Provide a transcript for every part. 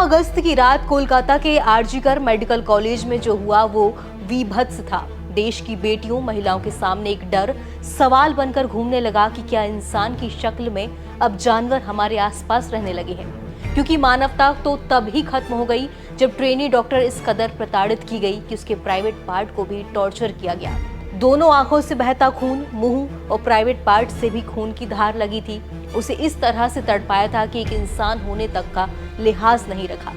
अगस्त की रात कोलकाता के आरजीकर मेडिकल कॉलेज में जो हुआ वो वीभत्स था। देश की बेटियों महिलाओं के सामने एक डर सवाल बनकर घूमने लगा कि क्या इंसान की शक्ल में अब जानवर हमारे आसपास रहने लगे हैं। क्योंकि मानवता तो तब ही खत्म हो गई जब ट्रेनी डॉक्टर इस कदर प्रताड़ित की गई कि उसके प्राइवेट पार्ट को भी टॉर्चर किया गया। दोनों आंखों से बहता खून, मुंह और प्राइवेट पार्ट से भी खून की धार लगी थी। उसे इस तरह से तड़पाया था कि एक इंसान होने तक का लिहाज नहीं रखा।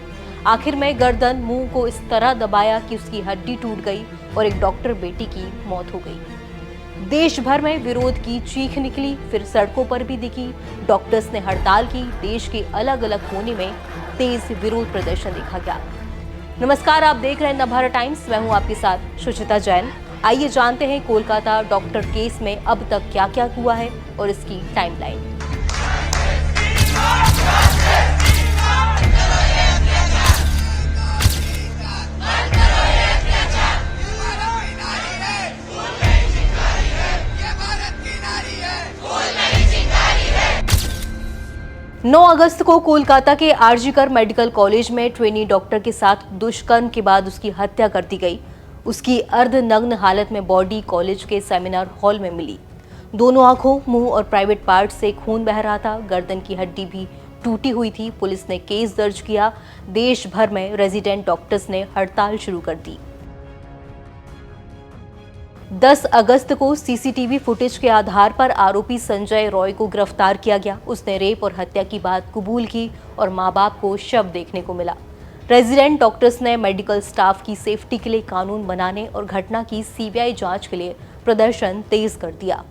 आखिर में गर्दन, मुंह को इस तरह दबाया कि उसकी हड्डी टूट गई और एक डॉक्टर बेटी की मौत हो गई। देश भर में विरोध की चीख निकली, फिर सड़कों पर भी दिखी। डॉक्टर्स ने हड़ताल की। देश के अलग अलग कोने में तेज विरोध प्रदर्शन देखा गया। नमस्कार, आप देख रहे हैं नवभारत टाइम्स। मैं हूं आपके साथ सुचिता जैन। आइए जानते हैं कोलकाता डॉक्टर केस में अब तक क्या क्या हुआ है और इसकी टाइमलाइन। नौ अगस्त को कोलकाता के आरजीकर मेडिकल कॉलेज में ट्रेनी डॉक्टर के साथ दुष्कर्म के बाद उसकी हत्या कर दी गई। उसकी अर्धनग्न हालत में बॉडी कॉलेज के सेमिनार हॉल में मिली। दोनों आंखों, मुंह और प्राइवेट पार्ट से खून बह रहा था। गर्दन की हड्डी भी टूटी हुई थी। पुलिस ने केस दर्ज किया। देश भर में रेजिडेंट डॉक्टर्स ने हड़ताल शुरू कर दी। 10 अगस्त को सीसीटीवी फुटेज के आधार पर आरोपी संजय रॉय को गिरफ्तार किया गया। उसने रेप और हत्या की बात कबूल की और मां बाप को शव देखने को मिला। रेजिडेंट डॉक्टर्स ने मेडिकल स्टाफ की सेफ्टी के लिए कानून बनाने और घटना की सीबीआई जांच के लिए प्रदर्शन तेज कर दिया।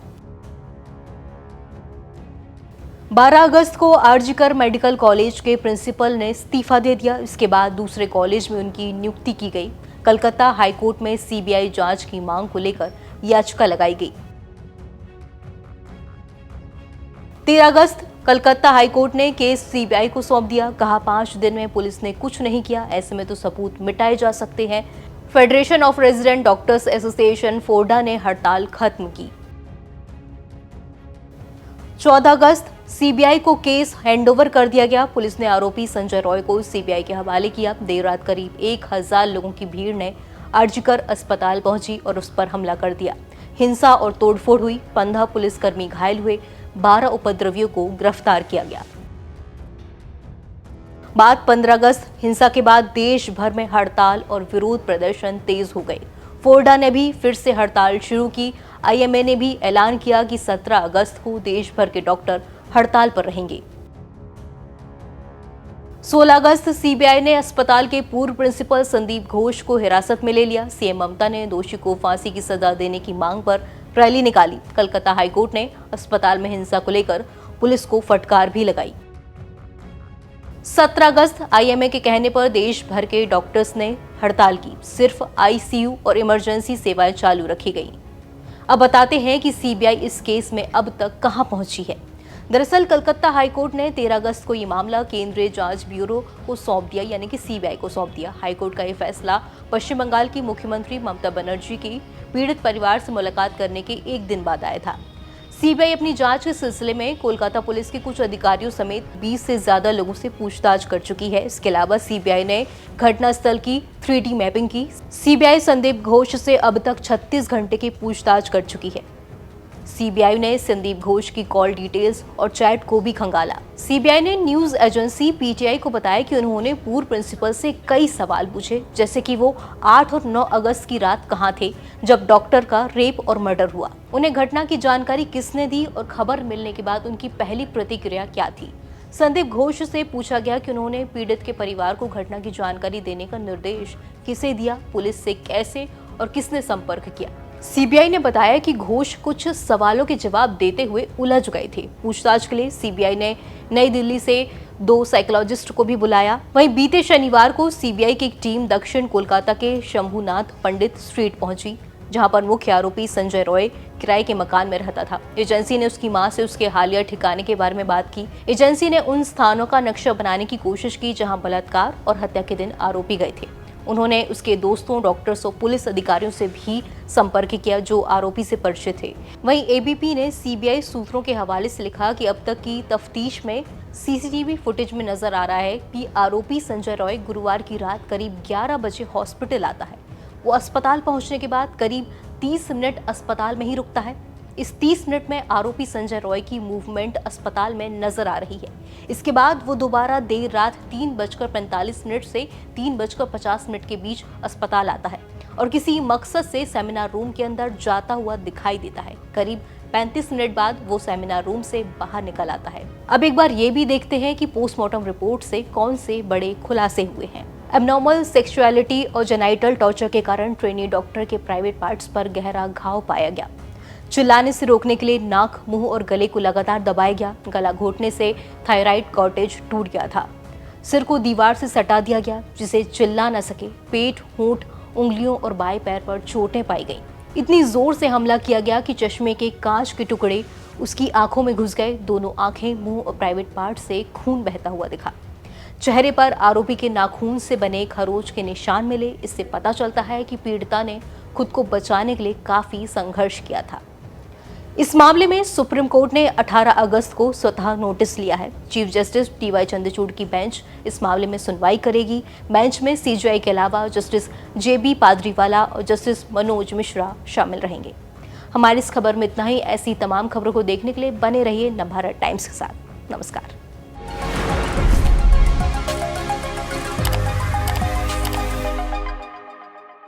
12 अगस्त को आरजीकर मेडिकल कॉलेज के प्रिंसिपल ने इस्तीफा दे दिया। इसके बाद दूसरे कॉलेज में उनकी नियुक्ति की गई। कलकत्ता हाईकोर्ट में सीबीआई जांच की मांग को लेकर याचिका लगाई गई। 13 अगस्त कलकत्ता हाईकोर्ट ने केस सीबीआई को सौंप दिया। कहा 5 दिन में पुलिस ने कुछ नहीं किया, ऐसे में तो सबूत मिटाए जा सकते हैं। Federation of resident doctors association FORDA ने हड़ताल खत्म की। 14 अगस्त सीबीआई को केस हैंडओवर कर दिया गया। पुलिस ने आरोपी संजय रॉय को सीबीआई के हवाले किया। देर रात करीब 1000 लोगों की भीड़ ने आरजीकर अस्पताल पहुंची और उस पर हमला कर दिया। हिंसा और तोड़फोड़ हुई। 15 पुलिसकर्मी घायल हुए। 12 उपद्रवियों को गिरफ्तार किया गया। बाद 15 अगस्त हिंसा के बाद देश भर में हड़ताल और विरोध प्रदर्शन तेज हो गए। फोर्डा ने भी फिर से हड़ताल शुरू की। आईएमए ने भी ऐलान किया कि 17 अगस्त को देश भर के डॉक्टर हड़ताल पर रहेंगे। 16 अगस्त सीबीआई ने अस्पताल के पूर्व प्रिंसिपल संदीप घोष को हिरासत में ले लिया। सीएम ममता ने दोषी को फांसी की सजा देने की मांग पर रैली निकाली। कलकत्ता हाईकोर्ट ने अस्पताल में हिंसा को लेकर पुलिस को फटकार भी लगाई। 17 अगस्त आईएमए के कहने पर देश भर के डॉक्टर्स ने हड़ताल की। सिर्फ आईसीयू और इमरजेंसी सेवाएं चालू रखी गई। अब बताते हैं कि सीबीआई इस केस में अब तक कहां पहुंची है। दरअसल कलकत्ता हाईकोर्ट ने 13 अगस्त को ये मामला केंद्रीय जांच ब्यूरो को सौंप दिया, यानी कि सीबीआई को सौंप दिया। हाईकोर्ट का ये फैसला पश्चिम बंगाल की मुख्यमंत्री ममता बनर्जी की पीड़ित परिवार से मुलाकात करने के एक दिन बाद आया था। सीबीआई अपनी जांच के सिलसिले में कोलकाता पुलिस के कुछ अधिकारियों समेत 20 से ज्यादा लोगों से पूछताछ कर चुकी है। इसके अलावा सीबीआई ने घटनास्थल की 3D मैपिंग की। सीबीआई संदीप घोष से अब तक 36 घंटे की पूछताछ कर चुकी है। सीबीआई ने संदीप घोष की कॉल डिटेल्स और चैट को भी खंगाला। सीबीआई ने न्यूज एजेंसी पीटीआई को बताया कि उन्होंने पूर्व प्रिंसिपल से कई सवाल पूछे, जैसे कि वो 8 और 9 अगस्त की रात कहां थे जब डॉक्टर का रेप और मर्डर हुआ। उन्हें घटना की जानकारी किसने दी और खबर मिलने के बाद उनकी पहली प्रतिक्रिया क्या थी। संदीप घोष से पूछा गया कि उन्होंने पीड़ित के परिवार को घटना की जानकारी देने का निर्देश किसे दिया, पुलिस से कैसे और किसने संपर्क किया। सीबीआई ने बताया कि घोष कुछ सवालों के जवाब देते हुए उलझ गए थे। पूछताछ के लिए सीबीआई ने नई दिल्ली से 2 साइकोलॉजिस्ट को भी बुलाया। वहीं बीते शनिवार को सीबीआई की एक टीम दक्षिण कोलकाता के शंभुनाथ पंडित स्ट्रीट पहुंची, जहां पर मुख्य आरोपी संजय रॉय किराए के मकान में रहता था। एजेंसी ने उसकी मां से उसके हालिया ठिकाने के बारे में बात की। एजेंसी ने उन स्थानों का नक्शा बनाने की कोशिश की जहां बलात्कार और हत्या के दिन आरोपी गए थे। उन्होंने उसके दोस्तों, डॉक्टर्स और पुलिस अधिकारियों से भी संपर्क किया जो आरोपी से परिचित थे। वहीं एबीपी ने सीबीआई सूत्रों के हवाले से लिखा कि अब तक की तफ्तीश में सीसीटीवी फुटेज में नजर आ रहा है कि आरोपी संजय रॉय गुरुवार की रात करीब 11 बजे हॉस्पिटल आता है। वो अस्पताल पहुंचने के बाद करीब 30 मिनट अस्पताल में ही रुकता है। इस 30 मिनट में आरोपी संजय रॉय की मूवमेंट अस्पताल में नजर आ रही है। इसके बाद वो दोबारा देर रात 3:45 से 3:50 के बीच अस्पताल आता है और किसी मकसद से सेमिनार रूम के अंदर जाता हुआ दिखाई देता है। करीब 35 मिनट बाद वो सेमिनार रूम से बाहर निकल आता है। अब एक बार ये भी देखते हैं कि पोस्टमार्टम रिपोर्ट से कौन से बड़े खुलासे हुए हैं। एबनॉर्मल सेक्सुअलिटी और जेनाइटल टॉर्चर के कारण ट्रेनी डॉक्टर के प्राइवेट पार्ट्स पर गहरा घाव पाया गया। चिल्लाने से रोकने के लिए नाक, मुंह और गले को लगातार दबाया गया। गला घोटने से थायराइड कॉर्टेज टूट गया था। सिर को दीवार से सटा दिया गया जिसे चिल्ला न सके। पेट, होंठ, उंगलियों और बाएं पैर पर चोटें पाई गई। इतनी जोर से हमला किया गया कि चश्मे के कांच के टुकड़े उसकी आंखों में घुस गए। दोनों आंखें, मुंह और प्राइवेट पार्ट से खून बहता हुआ दिखा। चेहरे पर आरोपी के नाखून से बने खरोच के निशान मिले। इससे पता चलता है कि पीड़िता ने खुद को बचाने के लिए काफी संघर्ष किया था। इस मामले में सुप्रीम कोर्ट ने 18 अगस्त को स्वतः नोटिस लिया है। चीफ जस्टिस टीवाई चंद्रचूड़ की बेंच इस मामले में सुनवाई करेगी। बेंच में सीजेआई के अलावा जस्टिस जेबी पादरीवाला और जस्टिस मनोज मिश्रा शामिल रहेंगे। हमारी इस खबर में इतना ही। ऐसी तमाम खबरों को देखने के लिए बने रहिए नवभारत टाइम्स के साथ। नमस्कार।